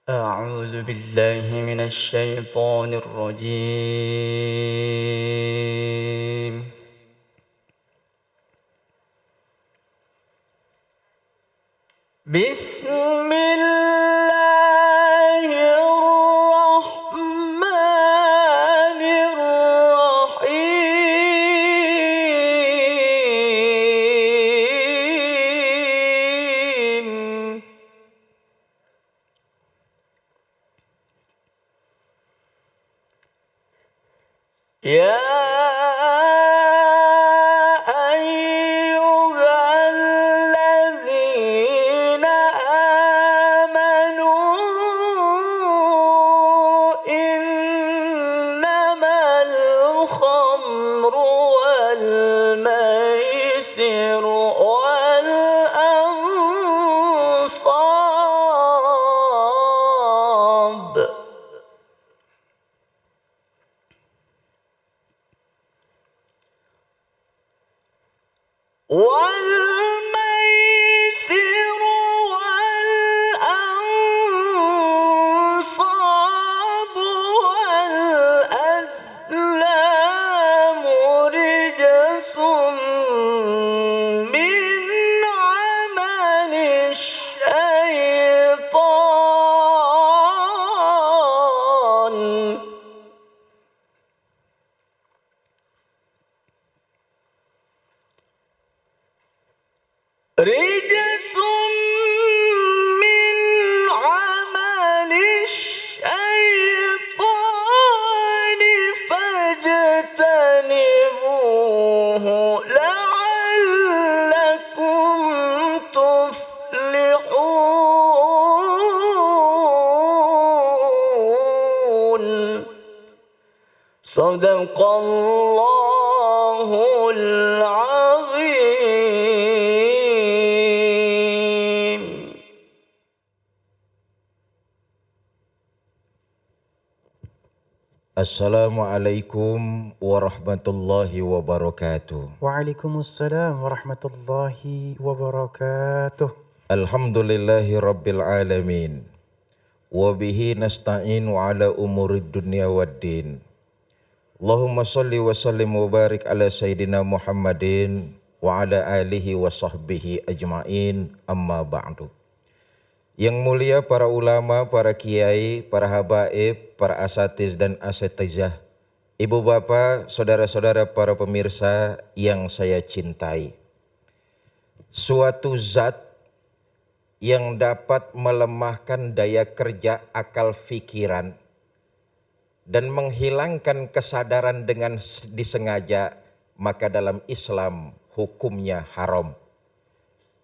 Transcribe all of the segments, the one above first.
أعوذ بالله من الشيطان الرجيم. بسم الله الرحمن الرحيم. يا أيها الذين آمنوا إنما الخمر والميسر والأنصاب والميسر والأنصاب والأزلام رجس من عمل الشيطان رجس من عمل الشيطان فاجتنبوه لعلكم تفلحون. صدق الله العظيم. Assalamualaikum warahmatullahi wabarakatuh. Waalaikumsalam warahmatullahi wabarakatuh. Alhamdulillahi rabbil alamin. Wabihi nasta'inu ala umurid dunya waddin. Allahumma salli wa sallim wa barik ala Sayyidina Muhammadin wa ala alihi wa sahbihi ajma'in, amma ba'du. Yang mulia para ulama, para kiai, para habaib, para asatiz dan asatizah, ibu bapak, saudara-saudara para pemirsa yang saya cintai. Suatu zat yang dapat melemahkan daya kerja akal fikiran dan menghilangkan kesadaran dengan disengaja, maka dalam Islam hukumnya haram.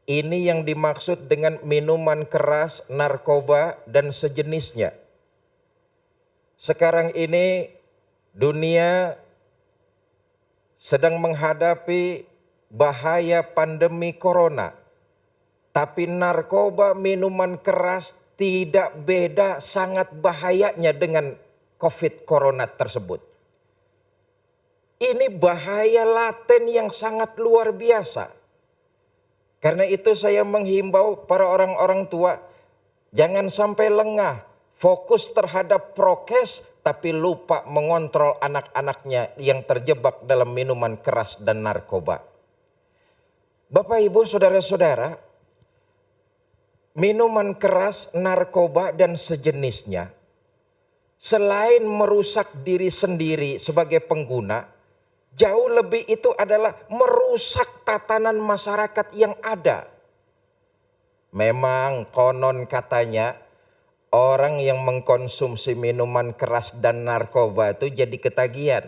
Ini yang dimaksud dengan minuman keras, narkoba, dan sejenisnya. Sekarang ini dunia sedang menghadapi bahaya pandemi corona. Tapi narkoba, minuman keras tidak beda sangat bahayanya dengan COVID corona tersebut. Ini bahaya laten yang sangat luar biasa. Karena itu saya menghimbau para orang-orang tua, jangan sampai lengah, fokus terhadap prokes tapi lupa mengontrol anak-anaknya yang terjebak dalam minuman keras dan narkoba. Bapak, Ibu, saudara-saudara, minuman keras, narkoba, dan sejenisnya, selain merusak diri sendiri sebagai pengguna, jauh lebih itu adalah merusak tatanan masyarakat yang ada. Memang konon katanya orang yang mengkonsumsi minuman keras dan narkoba itu jadi ketagihan.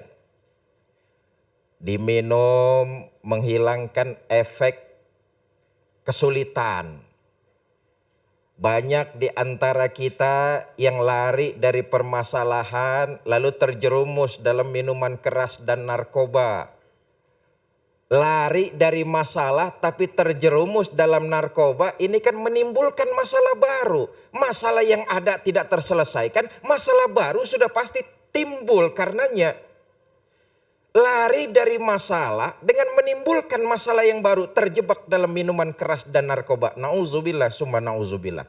Diminum menghilangkan efek kesulitan. Banyak di antara kita yang lari dari permasalahan lalu terjerumus dalam minuman keras dan narkoba. Lari dari masalah tapi terjerumus dalam narkoba, ini kan menimbulkan masalah baru. Masalah yang ada tidak terselesaikan, masalah baru sudah pasti timbul karenanya. lari dari masalah dengan menimbulkan masalah yang baru, terjebak dalam minuman keras dan narkoba. Nauzubillah summa nauzubillah.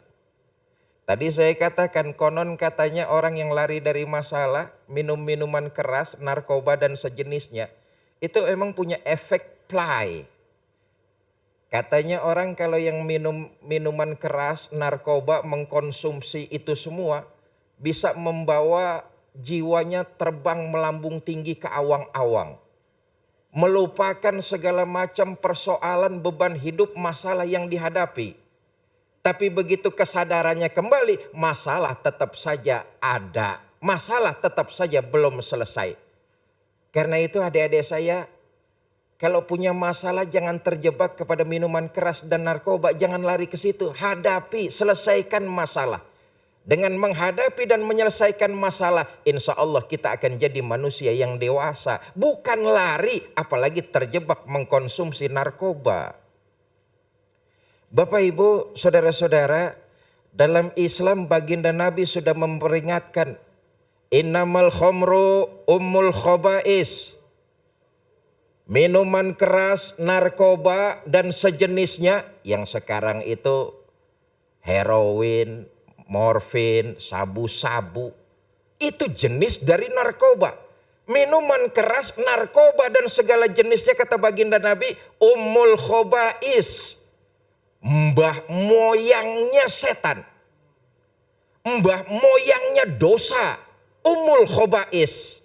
Tadi saya katakan konon katanya orang yang lari dari masalah, minum minuman keras, narkoba dan sejenisnya, itu emang punya efek play. Katanya orang kalau yang minum minuman keras, narkoba, mengkonsumsi itu semua bisa membawa jiwanya terbang melambung tinggi ke awang-awang. Melupakan segala macam persoalan, beban hidup, masalah yang dihadapi. Tapi begitu kesadarannya kembali, masalah tetap saja ada. Masalah tetap saja belum selesai. Karena itu adik-adik saya, kalau punya masalah jangan terjebak kepada minuman keras dan narkoba. Jangan lari ke situ. Hadapi, selesaikan masalah. Dengan menghadapi dan menyelesaikan masalah, insya Allah kita akan jadi manusia yang dewasa. Bukan lari, apalagi terjebak mengkonsumsi narkoba. Bapak Ibu, saudara-saudara, dalam Islam baginda Nabi sudah memperingatkan, innamal khomru ummul khobais. Minuman keras, narkoba dan sejenisnya yang sekarang itu heroin, morfin, sabu-sabu. Itu jenis dari narkoba. Minuman keras, narkoba dan segala jenisnya kata baginda Nabi, ummul khobais. Mbah moyangnya setan. Mbah moyangnya dosa. Ummul khobais.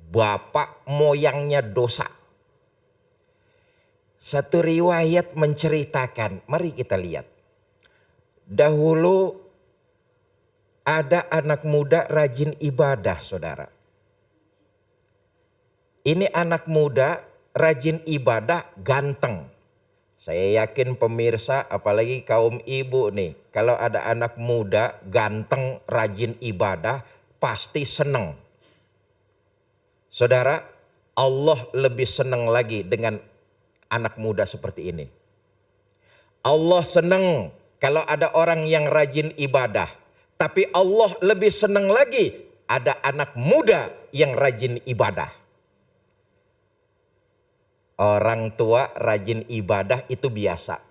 Bapak moyangnya dosa. Satu riwayat menceritakan, mari kita lihat. Dahulu ada anak muda rajin ibadah, saudara. Ini anak muda rajin ibadah, ganteng. Saya yakin pemirsa, apalagi kaum ibu nih, kalau ada anak muda ganteng rajin ibadah pasti senang. Saudara, Allah lebih senang lagi dengan anak muda seperti ini. Allah senang kalau ada orang yang rajin ibadah. Tapi Allah lebih senang lagi ada anak muda yang rajin ibadah. Orang tua rajin ibadah itu biasa.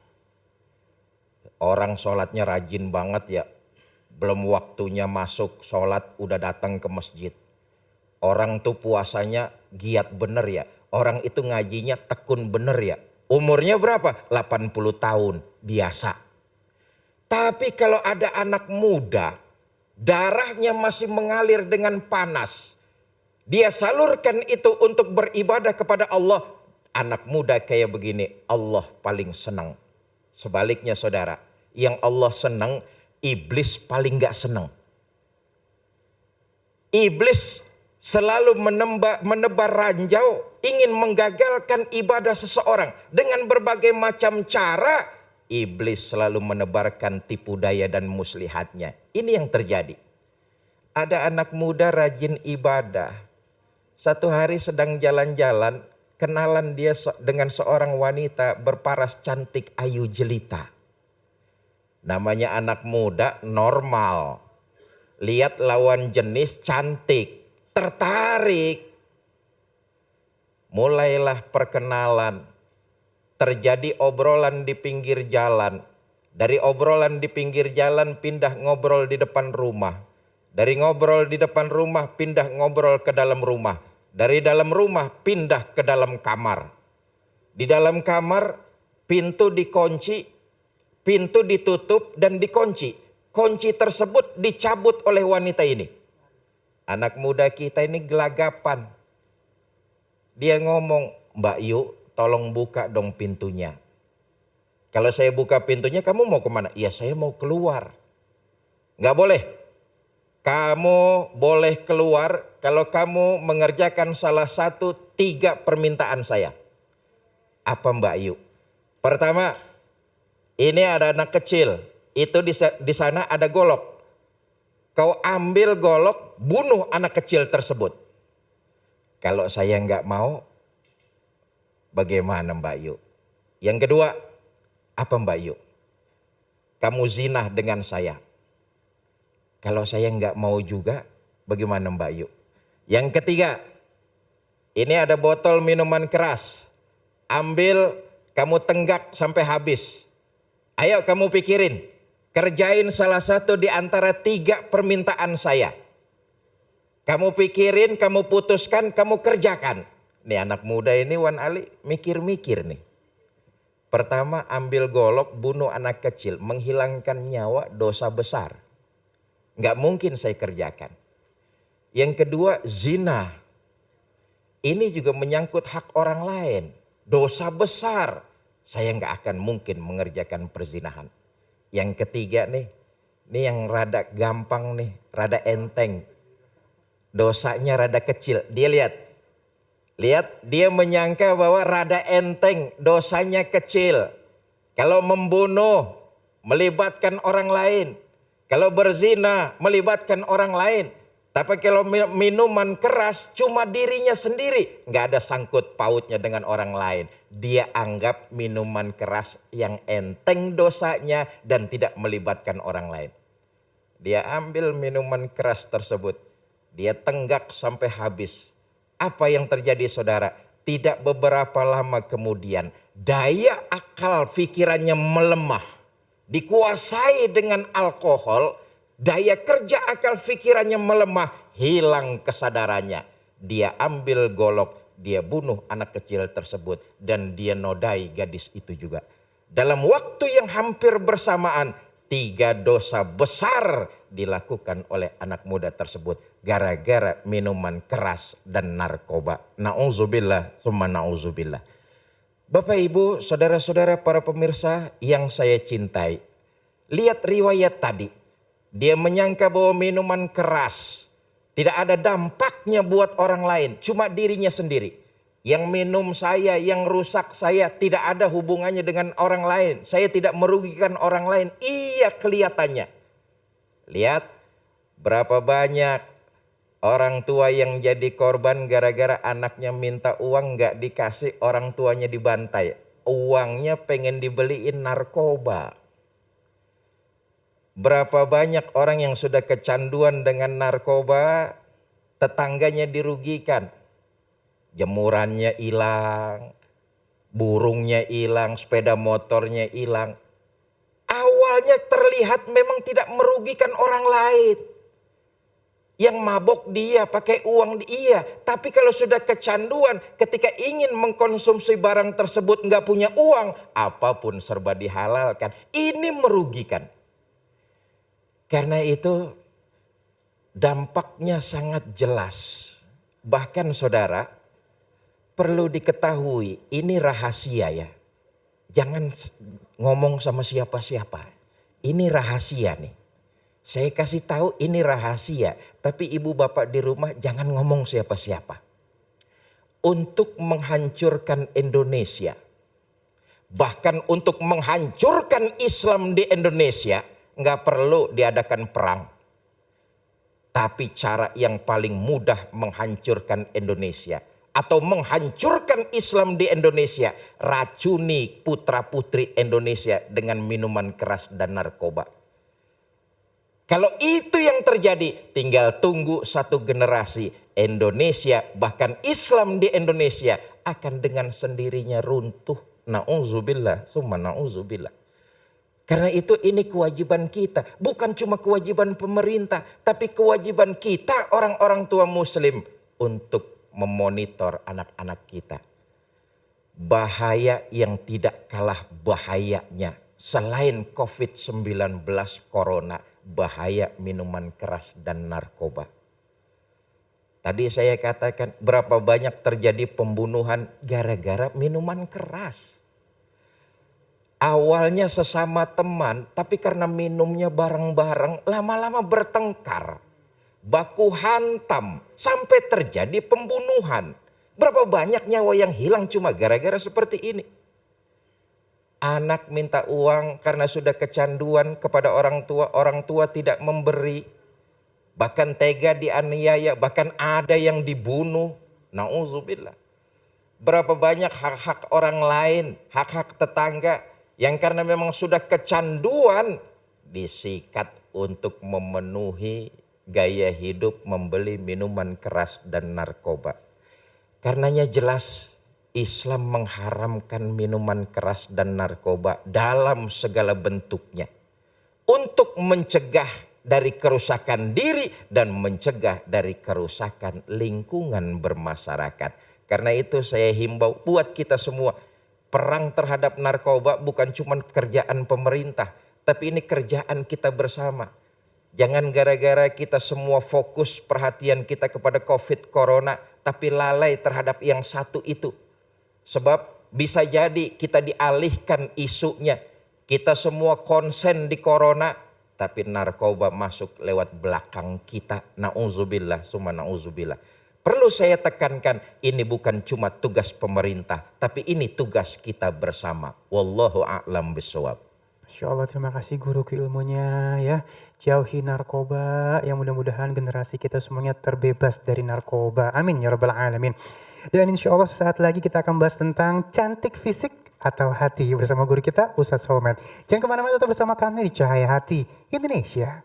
Orang sholatnya rajin banget ya. Belum waktunya masuk sholat udah datang ke masjid. Orang tuh puasanya giat bener ya. Orang itu ngajinya tekun bener ya. Umurnya berapa? 80 tahun. Biasa. Tapi kalau ada anak muda, darahnya masih mengalir dengan panas. Dia salurkan itu untuk beribadah kepada Allah. Anak muda kayak begini, Allah paling senang. Sebaliknya saudara, yang Allah senang, iblis paling gak senang. Iblis selalu menebar ranjau, ingin menggagalkan ibadah seseorang. Dengan berbagai macam cara, iblis selalu menebarkan tipu daya dan muslihatnya. Ini yang terjadi. Ada anak muda rajin ibadah. Satu hari sedang jalan-jalan, kenalan dia dengan seorang wanita berparas cantik ayu jelita. Namanya anak muda normal. Lihat lawan jenis cantik, tertarik. Mulailah perkenalan. Terjadi obrolan di pinggir jalan. Dari obrolan di pinggir jalan pindah ngobrol di depan rumah. Dari ngobrol di depan rumah pindah ngobrol ke dalam rumah. Dari dalam rumah pindah ke dalam kamar. Di dalam kamar pintu dikunci, pintu ditutup dan dikunci. Kunci tersebut dicabut oleh wanita ini. Anak muda kita ini gelagapan. Dia ngomong, Mbak Yu tolong buka dong pintunya. Kalau saya buka pintunya kamu mau kemana? Ya saya mau keluar. Nggak boleh. Kamu boleh keluar kalau kamu mengerjakan salah satu 3 permintaan saya. Apa Mbak Yu? Pertama, ini ada anak kecil. Itu di sana ada golok. Kau ambil golok, bunuh anak kecil tersebut. Kalau saya nggak mau, bagaimana Mbak Yu? Yang kedua, apa Mbak Yu? Kamu zinah dengan saya. Kalau saya nggak mau juga, bagaimana Mbak Yu? Yang ketiga, ini ada botol minuman keras. Ambil, kamu tenggak sampai habis. Ayo kamu pikirin. Kerjain salah satu di antara 3 permintaan saya. Kamu pikirin, kamu putuskan, kamu kerjakan. Nih anak muda ini Wan Ali mikir-mikir nih. Pertama, ambil golok, bunuh anak kecil, menghilangkan nyawa, dosa besar. Nggak mungkin saya kerjakan. Yang kedua, zina. Ini juga menyangkut hak orang lain. Dosa besar. Saya nggak akan mungkin mengerjakan perzinahan. Yang ketiga nih, ini yang rada gampang nih, rada enteng. Dosanya rada kecil. Dia lihat dia menyangka bahwa rada enteng, dosanya kecil. Kalau membunuh, melibatkan orang lain. Kalau berzina, melibatkan orang lain. Tapi kalau minuman keras cuma dirinya sendiri. Nggak ada sangkut pautnya dengan orang lain. Dia anggap minuman keras yang enteng dosanya dan tidak melibatkan orang lain. Dia ambil minuman keras tersebut. Dia tenggak sampai habis. Apa yang terjadi saudara? Tidak beberapa lama kemudian daya akal pikirannya melemah. Dikuasai dengan alkohol. Daya kerja akal pikirannya melemah, hilang kesadarannya. Dia ambil golok, dia bunuh anak kecil tersebut dan dia nodai gadis itu juga. Dalam waktu yang hampir bersamaan, 3 dosa besar dilakukan oleh anak muda tersebut gara-gara minuman keras dan narkoba. Na'udzubillah, summa na'udzubillah. Bapak Ibu, saudara-saudara para pemirsa yang saya cintai. Lihat riwayat tadi. Dia menyangka bahwa minuman keras tidak ada dampaknya buat orang lain, cuma dirinya sendiri. Yang minum saya, yang rusak saya, tidak ada hubungannya dengan orang lain. Saya tidak merugikan orang lain. Iya kelihatannya. Lihat berapa banyak orang tua yang jadi korban gara-gara anaknya minta uang gak dikasih, orang tuanya dibantai. Uangnya pengen dibeliin narkoba. Berapa banyak orang yang sudah kecanduan dengan narkoba, tetangganya dirugikan. Jemurannya hilang, burungnya hilang, sepeda motornya hilang. Awalnya terlihat memang tidak merugikan orang lain. Yang mabok dia, pakai uang dia. Tapi kalau sudah kecanduan, ketika ingin mengkonsumsi barang tersebut nggak punya uang, apapun serba dihalalkan. Ini merugikan. Karena itu dampaknya sangat jelas. Bahkan saudara perlu diketahui ini rahasia ya. Jangan ngomong sama siapa-siapa. Ini rahasia nih. Saya kasih tahu ini rahasia. Tapi ibu bapak di rumah jangan ngomong siapa-siapa. Untuk menghancurkan Indonesia. Bahkan untuk menghancurkan Islam di Indonesia. Nggak perlu diadakan perang. Tapi cara yang paling mudah menghancurkan Indonesia. Atau menghancurkan Islam di Indonesia. Racuni putra putri Indonesia dengan minuman keras dan narkoba. Kalau itu yang terjadi, tinggal tunggu satu generasi. Indonesia bahkan Islam di Indonesia akan dengan sendirinya runtuh. Na'udzubillah, summa na'udzubillah. Karena itu ini kewajiban kita. Bukan cuma kewajiban pemerintah. Tapi kewajiban kita orang-orang tua muslim. Untuk memonitor anak-anak kita. Bahaya yang tidak kalah bahayanya. Selain COVID-19 corona. Bahaya minuman keras dan narkoba. Tadi saya katakan berapa banyak terjadi pembunuhan gara-gara minuman keras. Awalnya sesama teman, tapi karena minumnya bareng-bareng, lama-lama bertengkar. Baku hantam, sampai terjadi pembunuhan. Berapa banyak nyawa yang hilang cuma gara-gara seperti ini. Anak minta uang karena sudah kecanduan kepada orang tua tidak memberi. Bahkan tega dianiaya, bahkan ada yang dibunuh. Na'udzubillah. Berapa banyak hak-hak orang lain, hak-hak tetangga. Yang karena memang sudah kecanduan disikat untuk memenuhi gaya hidup membeli minuman keras dan narkoba. Karenanya jelas Islam mengharamkan minuman keras dan narkoba dalam segala bentuknya. untuk mencegah dari kerusakan diri dan mencegah dari kerusakan lingkungan bermasyarakat. Karena itu saya himbau buat kita semua, perang terhadap narkoba bukan cuma kerjaan pemerintah, tapi ini kerjaan kita bersama. Jangan gara-gara kita semua fokus perhatian kita kepada COVID Corona, tapi lalai terhadap yang satu itu. Sebab bisa jadi kita dialihkan isunya. Kita semua konsen di Corona, tapi narkoba masuk lewat belakang kita. Na'udzubillah, summa na'udzubillah. Perlu saya tekankan, ini bukan cuma tugas pemerintah, tapi ini tugas kita bersama. Wallahu a'lam bishawab. Masya Allah, terima kasih guru keilmunya ya. Jauhi narkoba, yang mudah-mudahan generasi kita semuanya terbebas dari narkoba. Amin ya rabbal alamin. Dan insya Allah sesaat lagi kita akan bahas tentang cantik fisik atau hati bersama guru kita Ustadz Solmed. Jangan kemana-mana, tetap bersama kami di Cahaya Hati Indonesia.